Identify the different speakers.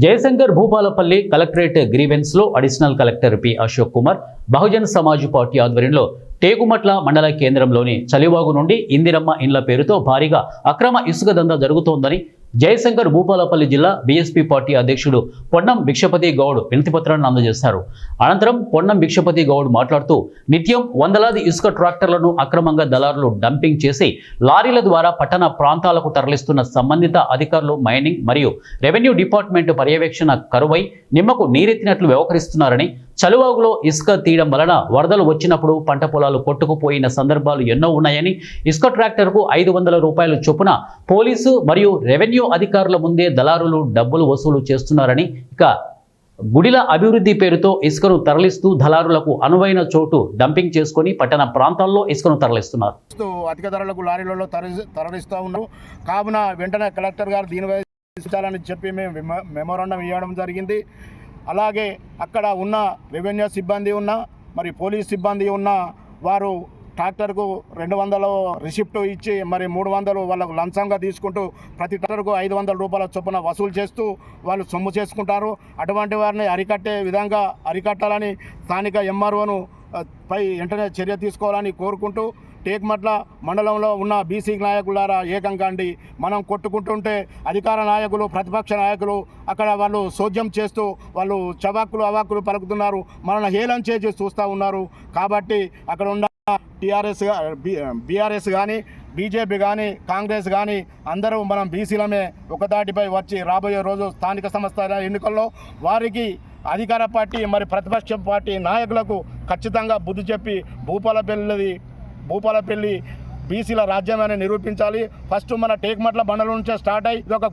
Speaker 1: Jayashankar Bhupalpally collectorate grievance లో additional collector P Ashok Kumar Bahujan Samaj party ఆధ్వర్యంలో టేకుమట్ల మండల కేంద్రంలోని చలివాగు నుండి ఇందిరమ్మ ఇండ్ల పేరుతో భారీగా అక్రమ ఇసుక దందా జరుగుతోందని జయశంకర్ భూపాలపల్లి జిల్లా బీఎస్పీ పార్టీ అధ్యక్షుడు పొన్నం భిక్షపతి గౌడ్ వినతిపత్రాన్ని అందజేశారు. అనంతరం పొన్నం భిక్షపతి గౌడ్ మాట్లాడుతూ నిత్యం వందలాది ఇసుక ట్రాక్టర్లను అక్రమంగా దళారులు డంపింగ్ చేసి లారీల ద్వారా పట్టణ ప్రాంతాలకు తరలిస్తున్న సంబంధిత అధికారులు మైనింగ్ మరియు రెవెన్యూ డిపార్ట్మెంట్ పర్యవేక్షణ కరువై నిమ్మకు నీరెత్తినట్లు వ్యవహరిస్తున్నారని, చలువాగులో ఇసుక తీయడం వలన వరదలు వచ్చినప్పుడు పంట పొలాలు కొట్టుకుపోయిన సందర్భాలు ఎన్నో ఉన్నాయని, ఇసుక ట్రాక్టర్కు 500 రూపాయలు చొప్పున పోలీసు మరియు రెవెన్యూ అధికారుల ముందే దళారులు డబ్బులు వసూలు చేస్తున్నారని, ఇక గుడిల అభివృద్ధి పేరుతో ఇసుకను తరలిస్తూ దళారులకు అనువైన చోటు డంపింగ్ చేసుకుని పట్టణ ప్రాంతాల్లో ఇసుకను తరలిస్తున్నారు.
Speaker 2: అధిక ధరలకు లారీలలో తరలిస్తూ ఉన్నారు. కావున వెంటనే కలెక్టర్ గారు దీనిపై తీర్చాలని చెప్పి మేము మెమోరాండం ఇవ్వడం జరిగింది. అలాగే అక్కడ ఉన్న రెవెన్యూ సిబ్బంది ఉన్న మరి పోలీస్ సిబ్బంది ఉన్న వారు ట్రాక్టర్కు 200 రిసిప్ట్ ఇచ్చి మరి 300 వాళ్ళకు లంచంగా తీసుకుంటూ ప్రతి ట్రాక్టర్కు 500 రూపాయల చొప్పున వసూలు చేస్తూ వాళ్ళు సొమ్ము చేసుకుంటారు. అటువంటి వారిని అరికట్టే విధంగా అరికట్టాలని స్థానిక ఎంఆర్ఓను పై వెంటనే చర్య తీసుకోవాలని కోరుకుంటూ, టేకుమట్ల మండలంలో ఉన్న బీసీ నాయకులారా ఏకం కాండి. మనం కొట్టుకుంటుంటే అధికార నాయకులు ప్రతిపక్ష నాయకులు అక్కడ వాళ్ళు సోద్యం చేస్తూ వాళ్ళు చవాకులు అవాకులు పలుకుతున్నారు, మనల్ని హేళన చేసి చూస్తూ ఉన్నారు. కాబట్టి అక్కడ ఉన్న టీఆర్ఎస్ బీఆర్ఎస్ కానీ బీజేపీ కానీ కాంగ్రెస్ కానీ అందరూ మనం బీసీలమే ఒకదాటిపై వచ్చి రాబోయే రోజు స్థానిక సంస్థల ఎన్నికల్లో వారికి అధికార పార్టీ మరి ప్రతిపక్ష పార్టీ నాయకులకు ఖచ్చితంగా బుద్ధి చెప్పి భూపాలపల్లి బీసీల రాజ్యమని నిరూపించాలి. ఫస్ట్ మన టేకుమట్ల మండలం నుంచే స్టార్ట్ అయ్యి ఇది ఒక